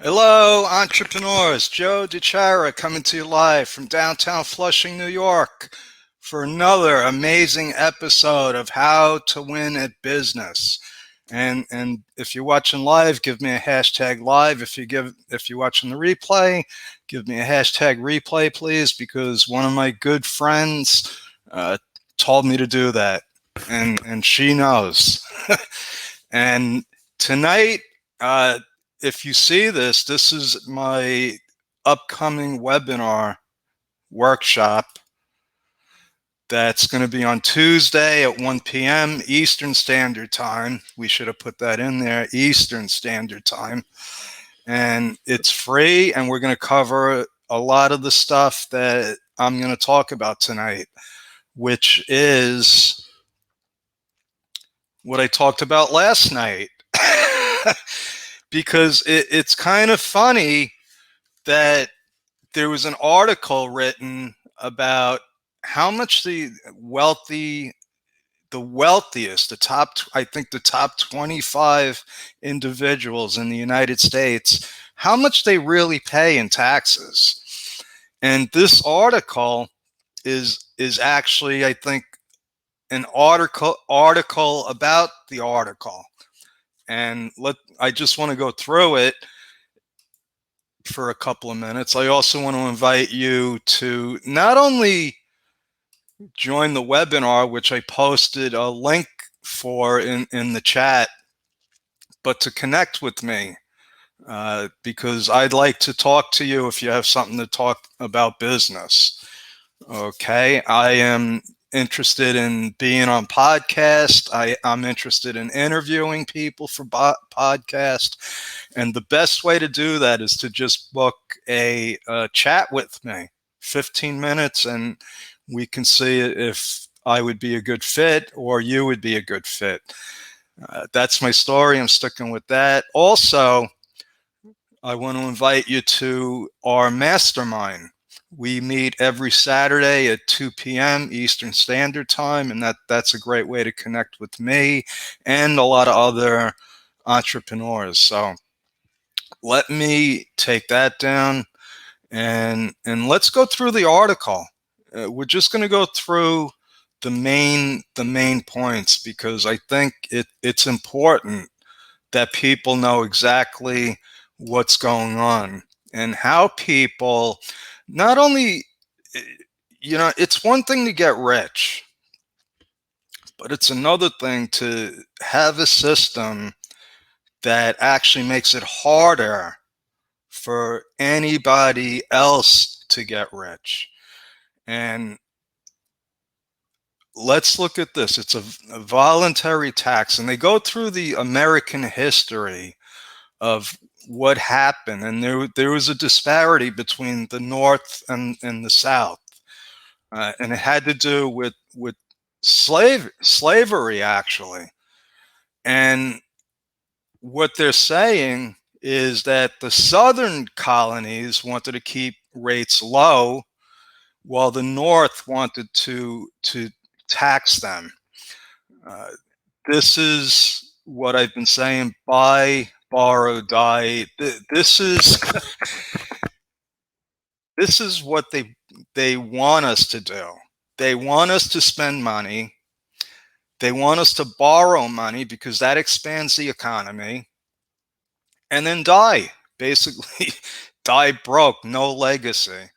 Hello, entrepreneurs. Joe DiChara coming to you live from downtown Flushing, New York for another amazing episode of How to Win at Business. And if you're watching live, give me a hashtag live. If you're watching the replay, give me a hashtag replay, please, because one of my good friends told me to do that, and she knows. And tonight, if you see this, this is my upcoming webinar workshop that's going to be on Tuesday at 1 p.m. Eastern Standard Time. We should have put that in there, Eastern Standard Time. And it's free, and we're going to cover a lot of the stuff that I'm going to talk about tonight, which is what I talked about last night. Because it's kind of funny that there was an article written about how much the wealthiest, I think the top 25 individuals in the United States, how much they really pay in taxes. And this article is actually, I think, an article about the article. And I just want to go through it for a couple of minutes. I also want to invite you to not only join the webinar, which I posted a link for in the chat, but to connect with me, because I'd like to talk to you if you have something to talk about business. Okay, I am interested in being on podcast. I'm interested in interviewing people for podcast. And the best way to do that is to just book a chat with me, 15 minutes, and we can see if I would be a good fit or you would be a good fit. That's my story. I'm sticking with that. Also, I want to invite you to our mastermind. We meet every Saturday at 2 p.m. Eastern Standard Time, and that's a great way to connect with me and a lot of other entrepreneurs. So let me take that down, and let's go through the article. We're just going to go through the main points, because I think it's important that people know exactly what's going on and how people not only, it's one thing to get rich, but it's another thing to have a system that actually makes it harder for anybody else to get rich. And let's look at this. It's a voluntary tax, and they go through the American history of what happened. And there was a disparity between the North and the South. And it had to do with slavery, actually. And what they're saying is that the Southern colonies wanted to keep rates low, while the North wanted to tax them. Uh, this is what I've been saying: buy, borrow, die. This is this is what they want us to do. They want us to spend money. They want us to borrow money because that expands the economy, and then die. Basically, die broke, no legacy.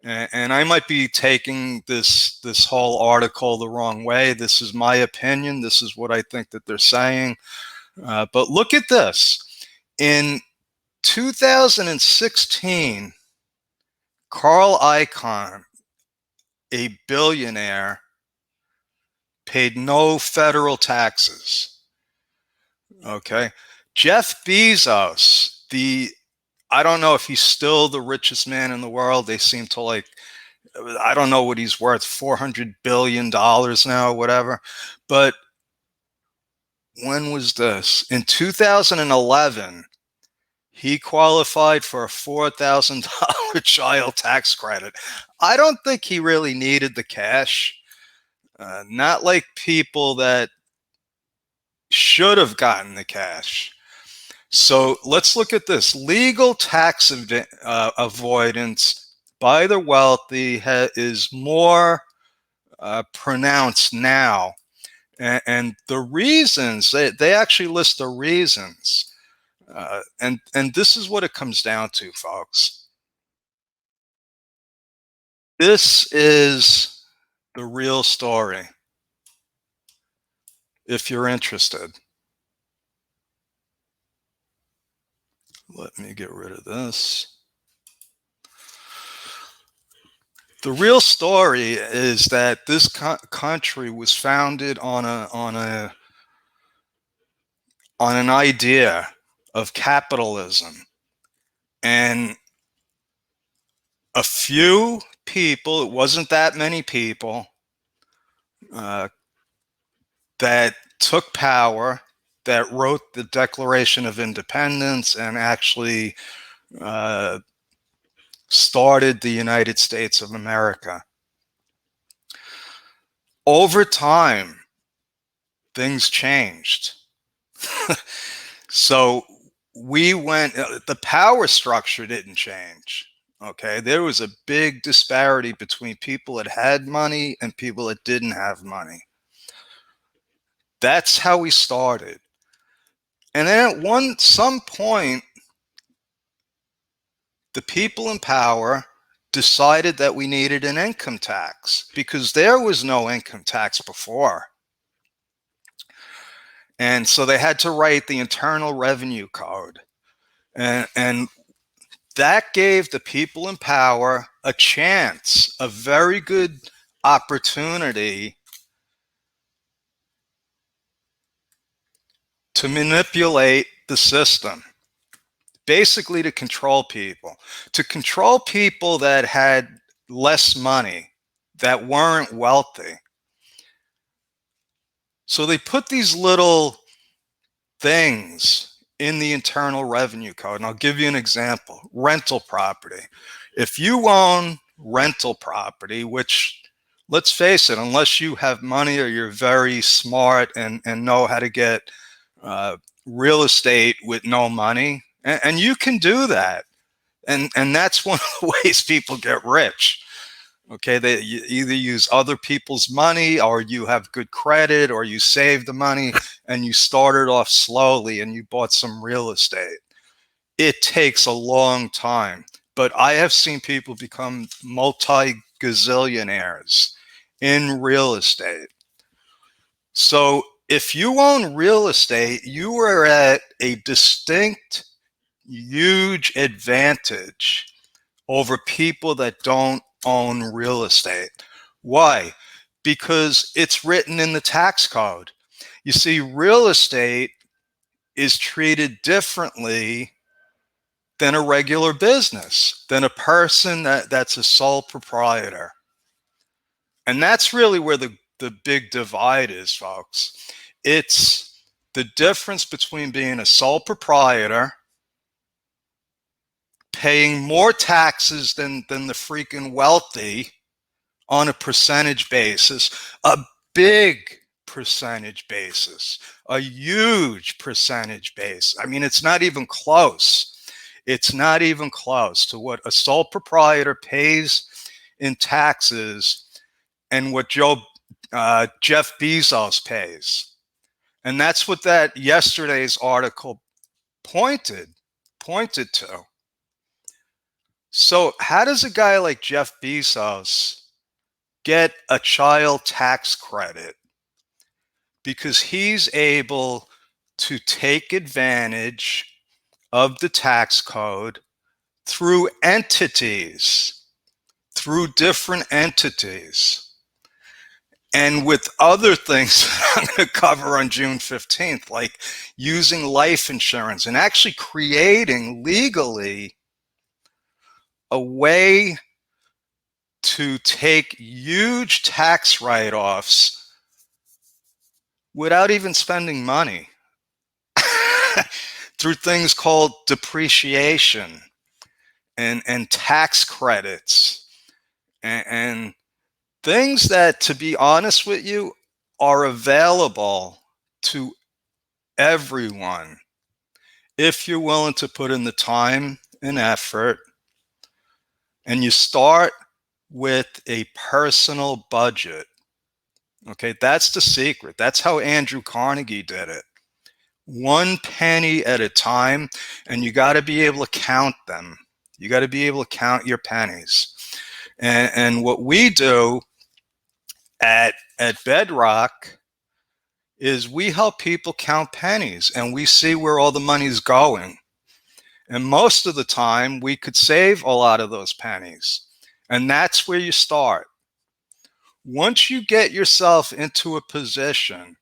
And I might be taking this whole article the wrong way. This is my opinion. This is what I think that they're saying. But look at this. In 2016, Carl Icahn, a billionaire, paid no federal taxes. Okay. Jeff Bezos, I don't know if he's still the richest man in the world. They seem to I don't know what he's worth, $400 billion now, whatever. But when was this? In 2011, he qualified for a $4,000 child tax credit. I don't think he really needed the cash. Not like people that should have gotten the cash. So let's look at this. Legal tax avoidance by the wealthy is more pronounced now. And the reasons, they actually list the reasons. And this is what it comes down to, folks. This is the real story, if you're interested. Let me get rid of this. The real story is that this country was founded on an idea of capitalism, and a few people, it wasn't that many people, uh, that took power, that wrote the Declaration of Independence and actually uh, started the United States of America. Over time, things changed. So the power structure didn't change. Okay, there was a big disparity between people that had money and people that didn't have money. That's how we started. And then at some point, the people in power decided that we needed an income tax because there was no income tax before. And so they had to write the Internal Revenue Code. And that gave the people in power a chance, a very good opportunity to manipulate the system, basically to control people that had less money, that weren't wealthy. So they put these little things in the Internal Revenue Code. And I'll give you an example. Rental property. If you own rental property, which, let's face it, unless you have money or you're very smart and know how to get real estate with no money, and you can do that. And that's one of the ways people get rich. Okay, they either use other people's money, or you have good credit, or you save the money and you started off slowly and you bought some real estate. It takes a long time, but I have seen people become multi-gazillionaires in real estate. So if you own real estate, you are at a distinct, huge advantage over people that don't own real estate. Why? Because it's written in the tax code. You see, real estate is treated differently than a regular business, than a person that's a sole proprietor. And that's really where the big divide is, folks. It's the difference between being a sole proprietor, paying more taxes than the freaking wealthy on a percentage basis, a big percentage basis, a huge percentage base. I mean, it's not even close. It's not even close to what a sole proprietor pays in taxes and what Jeff Bezos pays. And that's what that yesterday's article pointed to. So how does a guy like Jeff Bezos get a child tax credit? Because he's able to take advantage of the tax code through entities, through different entities. And with other things I'm going to cover on June 15th, like using life insurance and actually creating legally a way to take huge tax write-offs without even spending money through things called depreciation and tax credits and things that, to be honest with you, are available to everyone if you're willing to put in the time and effort, and you start with a personal budget. Okay, that's the secret. That's how Andrew Carnegie did it. One penny at a time, and you got to be able to count them. You got to be able to count your pennies. And what we do at Bedrock is we help people count pennies, and we see where all the money's going. And most of the time, we could save a lot of those pennies. And that's where you start. Once you get yourself into a position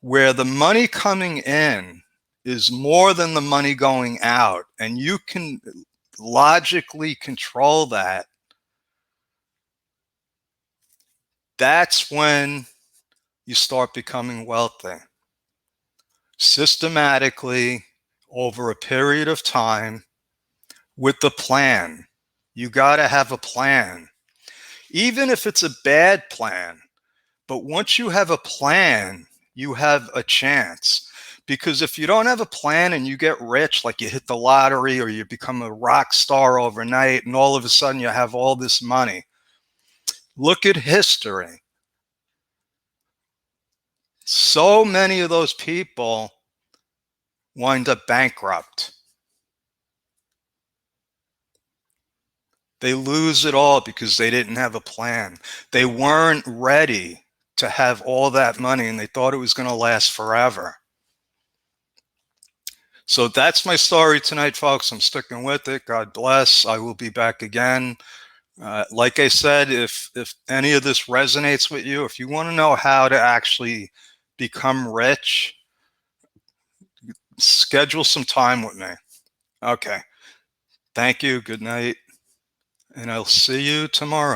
where the money coming in is more than the money going out, and you can logically control that, that's when you start becoming wealthy. Systematically, over a period of time, with the plan. You got to have a plan, even if it's a bad plan. But once you have a plan, you have a chance. Because if you don't have a plan and you get rich, like you hit the lottery or you become a rock star overnight, and all of a sudden you have all this money, look at history. So many of those people wind up bankrupt. They lose it all because they didn't have a plan. They weren't ready to have all that money, and they thought it was going to last forever. So that's my story tonight, folks. I'm sticking with it. God bless. I will be back again. Like I said, if any of this resonates with you, if you want to know how to actually become rich, schedule some time with me. Okay. Thank you. Good night. And I'll see you tomorrow.